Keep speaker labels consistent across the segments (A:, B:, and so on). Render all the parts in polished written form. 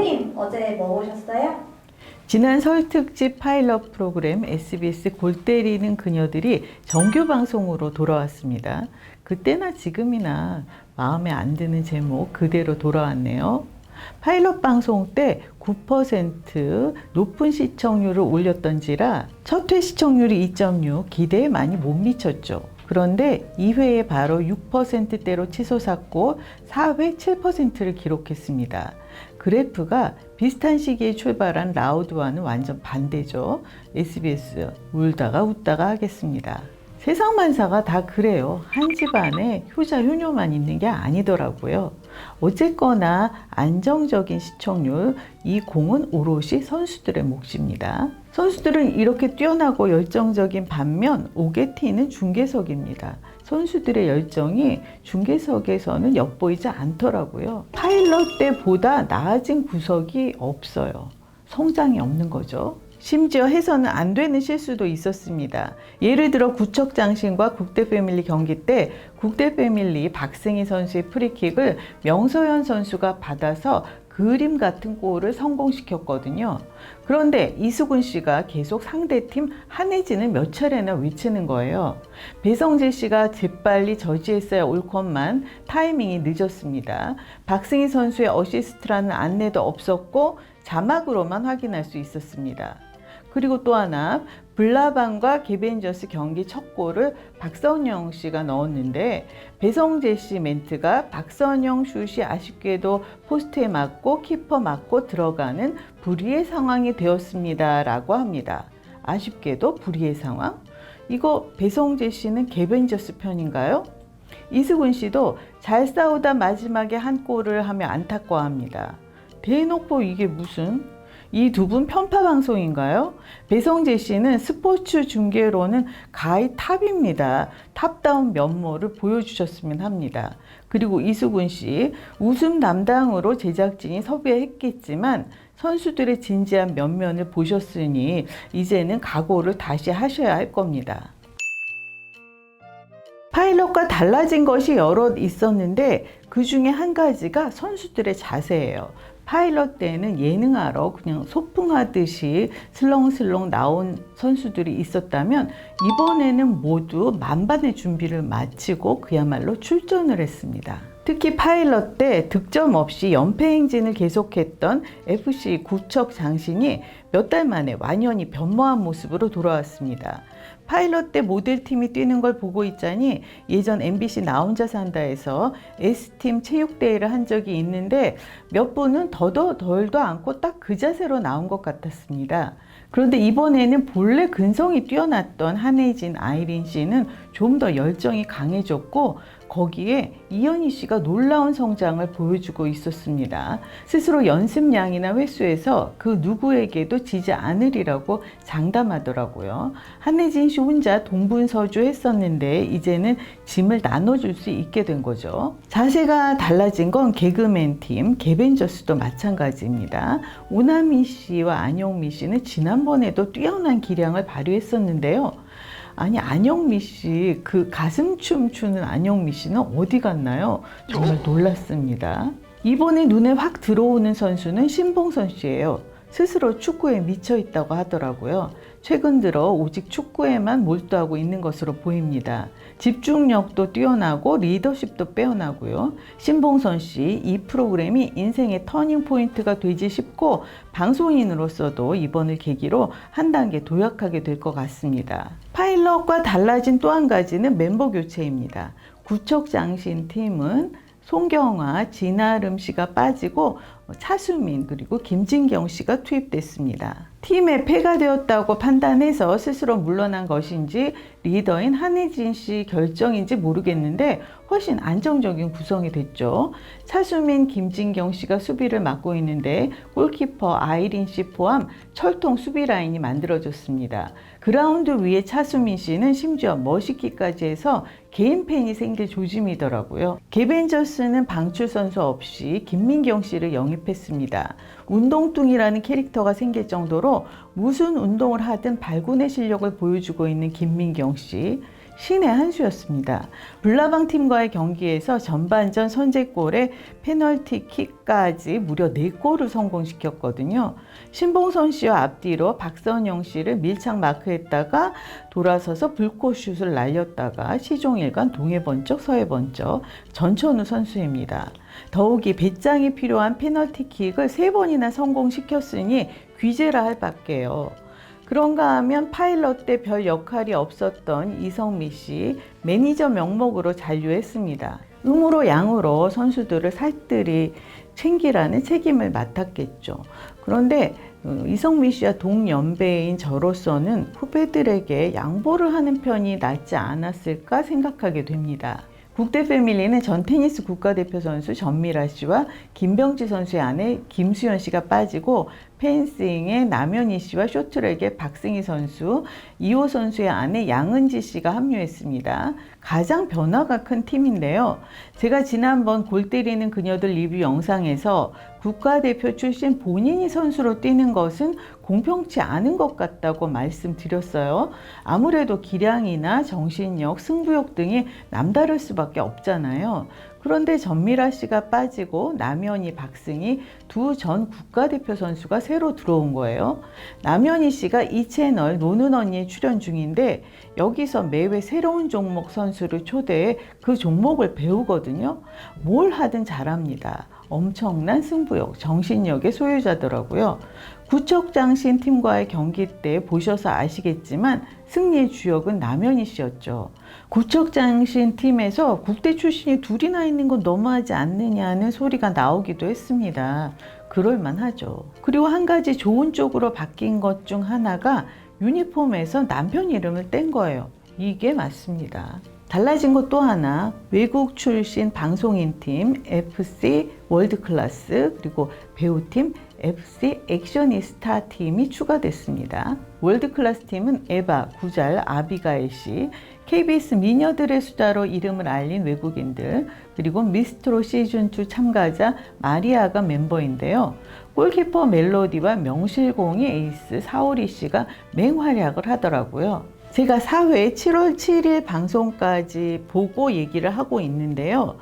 A: 대표님, 어제 뭐 보셨어요?
B: 지난 설 특집 파일럿 프로그램 SBS 골 때리는 그녀들이 정규 방송으로 돌아왔습니다. 그때나 지금이나 마음에 안 드는 제목 그대로 돌아왔네요. 파일럿 방송 때 9% 높은 시청률을 올렸던지라 첫 회 시청률이 2.6, 기대에 많이 못 미쳤죠. 그런데 2회에 바로 6%대로 치솟았고 4회 7%를 기록했습니다. 그래프가 비슷한 시기에 출발한 라우드와는 완전 반대죠. SBS 울다가 웃다가 하겠습니다. 세상 만사가 다 그래요. 한 집안에 효자 효녀만 있는 게 아니더라고요. 어쨌거나 안정적인 시청률, 이 공은 오롯이 선수들의 몫입니다. 선수들은 이렇게 뛰어나고 열정적인 반면 오게 튀는 중계석입니다. 선수들의 열정이 중계석에서는 엿보이지 않더라고요. 파일럿 때보다 나아진 구석이 없어요. 성장이 없는 거죠. 심지어 해서는 안 되는 실수도 있었습니다. 예를 들어 구척장신과 국대패밀리 경기 때 국대패밀리 박승희 선수의 프리킥을 명서현 선수가 받아서 그림 같은 골을 성공시켰거든요. 그런데 이수근 씨가 계속 상대팀 한혜진을 몇 차례나 외치는 거예요. 배성재 씨가 재빨리 저지했어야 옳건만 타이밍이 늦었습니다. 박승희 선수의 어시스트라는 안내도 없었고 자막으로만 확인할 수 있었습니다. 그리고 또 하나, 블라방과 개벤저스 경기 첫 골을 박선영 씨가 넣었는데 배성재 씨 멘트가 박선영 슛이 아쉽게도 포스트에 맞고 키퍼 맞고 들어가는 불의의 상황이 되었습니다 라고 합니다. 아쉽게도 불의의 상황? 이거 배성재 씨는 개벤저스 편인가요? 이수근 씨도 잘 싸우다 마지막에 한 골을 하며 안타까워합니다. 대놓고 이게 무슨? 이 두 분 편파 방송인가요? 배성재 씨는 스포츠 중계로는 가히 탑입니다. 탑다운 면모를 보여주셨으면 합니다. 그리고 이수근 씨, 웃음 담당으로 제작진이 섭외했겠지만 선수들의 진지한 면면을 보셨으니 이제는 각오를 다시 하셔야 할 겁니다. 파일럿과 달라진 것이 여럿 있었는데 그 중에 한 가지가 선수들의 자세예요. 파일럿 때는 예능하러 그냥 소풍하듯이 슬렁슬렁 나온 선수들이 있었다면 이번에는 모두 만반의 준비를 마치고 그야말로 출전을 했습니다. 특히 파일럿 때 득점 없이 연패 행진을 계속했던 FC 구척장신이 몇 달 만에 완연히 변모한 모습으로 돌아왔습니다. 파일럿 때 모델팀이 뛰는 걸 보고 있자니 예전 MBC 나 혼자 산다에서 S팀 체육대회를 한 적이 있는데 몇 분은 더도 덜도 않고 딱 그 자세로 나온 것 같았습니다. 그런데 이번에는 본래 근성이 뛰어났던 한혜진, 아이린 씨는 좀 더 열정이 강해졌고 거기에 이현희 씨가 놀라운 성장을 보여주고 있었습니다. 스스로 연습량이나 횟수에서 그 누구에게도 지지 않으리라고 장담하더라고요. 한혜진 씨 혼자 동분서주했었는데 이제는 짐을 나눠줄 수 있게 된 거죠. 자세가 달라진 건 개그맨 팀 개벤저스도 마찬가지입니다. 오나미 씨와 안영미 씨는 지난번에도 뛰어난 기량을 발휘했었는데요. 아니 안영미 씨, 그 가슴춤 추는 안영미 씨는 어디 갔나요? 정말 놀랐습니다. 이번에 눈에 확 들어오는 선수는 신봉선 씨예요. 스스로 축구에 미쳐 있다고 하더라고요. 최근 들어 오직 축구에만 몰두하고 있는 것으로 보입니다. 집중력도 뛰어나고 리더십도 빼어나고요. 신봉선 씨, 이 프로그램이 인생의 터닝 포인트가 되지 싶고 방송인으로서도 이번을 계기로 한 단계 도약하게 될 것 같습니다. 파일럿과 달라진 또 한 가지는 멤버 교체입니다. 구척장신 팀은 송경화, 진아름 씨가 빠지고 차수민 그리고 김진경 씨가 투입됐습니다. 팀의 폐가 되었다고 판단해서 스스로 물러난 것인지 리더인 한혜진 씨 결정인지 모르겠는데 훨씬 안정적인 구성이 됐죠. 차수민, 김진경 씨가 수비를 맡고 있는데 골키퍼 아이린 씨 포함 철통 수비 라인이 만들어졌습니다. 그라운드 위에 차수민 씨는 심지어 멋있기까지 해서 개인 팬이 생길 조짐이더라고요. 개벤저스는 방출 선수 없이 김민경 씨를 영입했습니다. 운동뚱이라는 캐릭터가 생길 정도로 무슨 운동을 하든 발군의 실력을 보여주고 있는 김민경 씨. 신의 한 수였습니다. 블라방 팀과의 경기에서 전반전 선제골에 페널티킥까지 무려 4골을 성공시켰거든요. 신봉선 씨와 앞뒤로 박선영 씨를 밀착 마크했다가 돌아서서 불꽃슛을 날렸다가 시종일관 동해 번쩍 서해 번쩍 전천후 선수입니다. 더욱이 배짱이 필요한 페널티킥을 3번이나 성공시켰으니 귀재라 할 밖에요. 그런가 하면 파일럿 때 별 역할이 없었던 이성미 씨 매니저 명목으로 잔류했습니다. 음으로 양으로 선수들을 살뜰히 챙기라는 책임을 맡았겠죠. 그런데 이성미 씨와 동연배인 저로서는 후배들에게 양보를 하는 편이 낫지 않았을까 생각하게 됩니다. 국대 패밀리는 전 테니스 국가대표 선수 전미라 씨와 김병지 선수의 아내 김수현 씨가 빠지고 펜싱의 남현희 씨와 쇼트랙의 박승희 선수, 이호 선수의 아내 양은지 씨가 합류했습니다. 가장 변화가 큰 팀인데요. 제가 지난번 골 때리는 그녀들 리뷰 영상에서 국가대표 출신 본인이 선수로 뛰는 것은 공평치 않은 것 같다고 말씀드렸어요. 아무래도 기량이나 정신력, 승부욕 등이 남다를 수밖에 없잖아요. 그런데 전미라 씨가 빠지고 남현희, 박승희 두 전 국가대표 선수가 새로 들어온 거예요. 남현희 씨가 이 채널 노는 언니에 출연 중인데 여기서 매회 새로운 종목 선수를 초대해 그 종목을 배우거든요. 뭘 하든 잘합니다. 엄청난 승부욕, 정신력의 소유자더라고요. 구척장신 팀과의 경기 때 보셔서 아시겠지만 승리의 주역은 남현희 씨였죠. 구척장신 팀에서 국대 출신이 둘이나 있는 건 너무하지 않느냐는 소리가 나오기도 했습니다. 그럴만하죠. 그리고 한 가지 좋은 쪽으로 바뀐 것 중 하나가 유니폼에서 남편 이름을 뗀 거예요. 이게 맞습니다. 달라진 것 또 하나, 외국 출신 방송인팀 FC 월드클래스 그리고 배우팀 FC 액셔니스타 팀이 추가됐습니다. 월드클래스 팀은 에바, 구잘, 아비가일 씨, KBS 미녀들의 수다로 이름을 알린 외국인들, 그리고 미스트로 시즌2 참가자 마리아가 멤버인데요. 골키퍼 멜로디와 명실공히 에이스 사오리 씨가 맹활약을 하더라고요. 제가 4회 7월 7일 방송까지 보고 얘기를 하고 있는데요.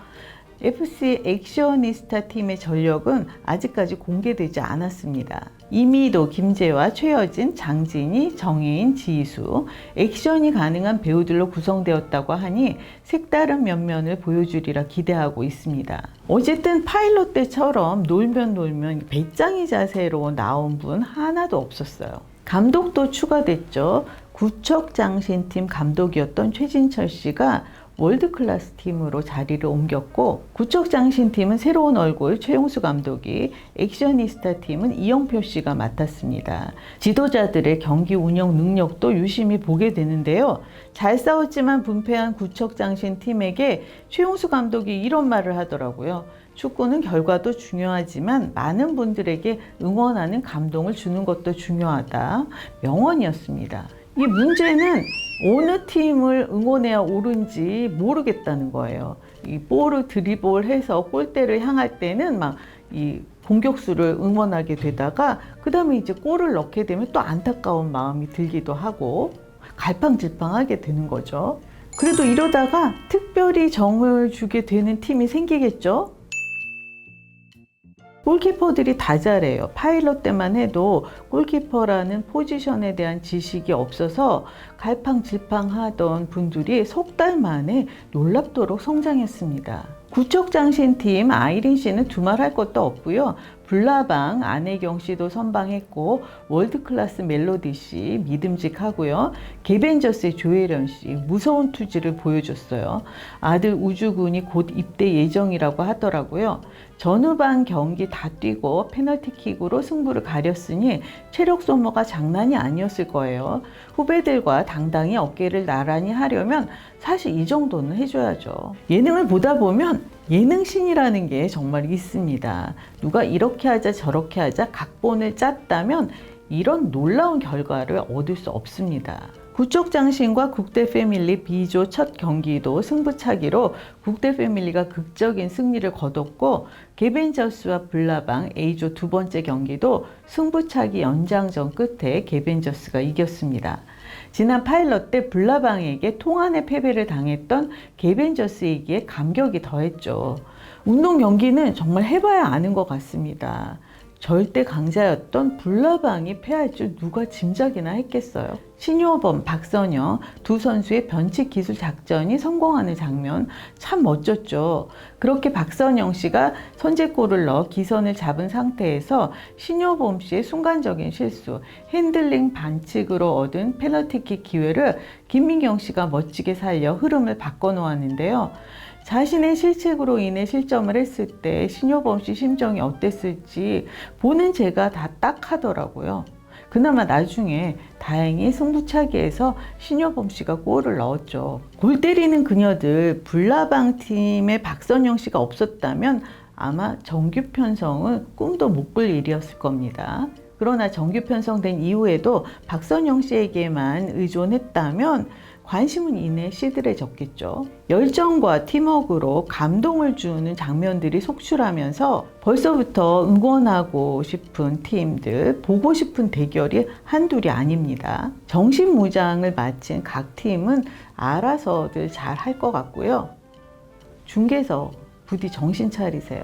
B: FC 액셔니스타 팀의 전력은 아직까지 공개되지 않았습니다. 이미도, 김재화, 최여진, 장진희, 정혜인, 지희수, 액션이 가능한 배우들로 구성되었다고 하니 색다른 면면을 보여주리라 기대하고 있습니다. 어쨌든 파일럿 때처럼 놀면 배짱이 자세로 나온 분 하나도 없었어요. 감독도 추가됐죠. 구척장신팀 감독이었던 최진철 씨가 월드클래스 팀으로 자리를 옮겼고, 구척장신팀은 새로운 얼굴 최용수 감독이, 액셔니스타 팀은 이영표 씨가 맡았습니다. 지도자들의 경기 운영 능력도 유심히 보게 되는데요. 잘 싸웠지만 분패한 구척장신팀에게 최용수 감독이 이런 말을 하더라고요. 축구는 결과도 중요하지만 많은 분들에게 응원하는 감동을 주는 것도 중요하다. 명언이었습니다. 이 문제는 어느 팀을 응원해야 옳은지 모르겠다는 거예요. 이 볼을 드리블해서 골대를 향할 때는 막 이 공격수를 응원하게 되다가 그 다음에 이제 골을 넣게 되면 또 안타까운 마음이 들기도 하고 갈팡질팡하게 되는 거죠. 그래도 이러다가 특별히 정을 주게 되는 팀이 생기겠죠? 골키퍼들이 다 잘해요. 파일럿 때만 해도 골키퍼라는 포지션에 대한 지식이 없어서 갈팡질팡하던 분들이 석 달 만에 놀랍도록 성장했습니다. 구척장신팀 아이린 씨는 두말할 것도 없고요. 불나방 안혜경 씨도 선방했고, 월드클래스 멜로디 씨 믿음직하고요. 개벤저스의 조혜련 씨 무서운 투지를 보여줬어요. 아들 우주군이 곧 입대 예정이라고 하더라고요. 전후반 경기 다 뛰고 페널티킥으로 승부를 가렸으니 체력 소모가 장난이 아니었을 거예요. 후배들과 당당히 어깨를 나란히 하려면 사실 이 정도는 해줘야죠. 예능을 보다 보면 예능신이라는 게 정말 있습니다. 누가 이렇게 하자 저렇게 하자 각본을 짰다면 이런 놀라운 결과를 얻을 수 없습니다. 구척장신과 국대 패밀리 B조 첫 경기도 승부차기로 국대 패밀리가 극적인 승리를 거뒀고, 개벤저스와 블라방 A조 두 번째 경기도 승부차기 연장전 끝에 개벤저스가 이겼습니다. 지난 파일럿 때 블라방에게 통안의 패배를 당했던 개벤저스이기에 감격이 더했죠. 운동 경기는 정말 해봐야 아는 것 같습니다. 절대 강자였던 블라방이 패할 줄 누가 짐작이나 했겠어요. 신효범, 박선영 두 선수의 변칙 기술 작전이 성공하는 장면 참 멋졌죠. 그렇게 박선영 씨가 선제골을 넣어 기선을 잡은 상태에서 신효범 씨의 순간적인 실수, 핸들링 반칙으로 얻은 페널티킥 기회를 김민경 씨가 멋지게 살려 흐름을 바꿔놓았는데요. 자신의 실책으로 인해 실점을 했을 때 신효범 씨 심정이 어땠을지 보는 제가 다 딱하더라고요. 그나마 나중에 다행히 승부차기에서 신효범 씨가 골을 넣었죠. 골 때리는 그녀들 블라방 팀의 박선영 씨가 없었다면 아마 정규 편성은 꿈도 못 꿀 일이었을 겁니다. 그러나 정규 편성된 이후에도 박선영 씨에게만 의존했다면 관심은 이내 시들해졌겠죠. 열정과 팀워크로 감동을 주는 장면들이 속출하면서 벌써부터 응원하고 싶은 팀들, 보고 싶은 대결이 한둘이 아닙니다. 정신무장을 마친 각 팀은 알아서들 잘 할 것 같고요. 중계석 부디 정신 차리세요.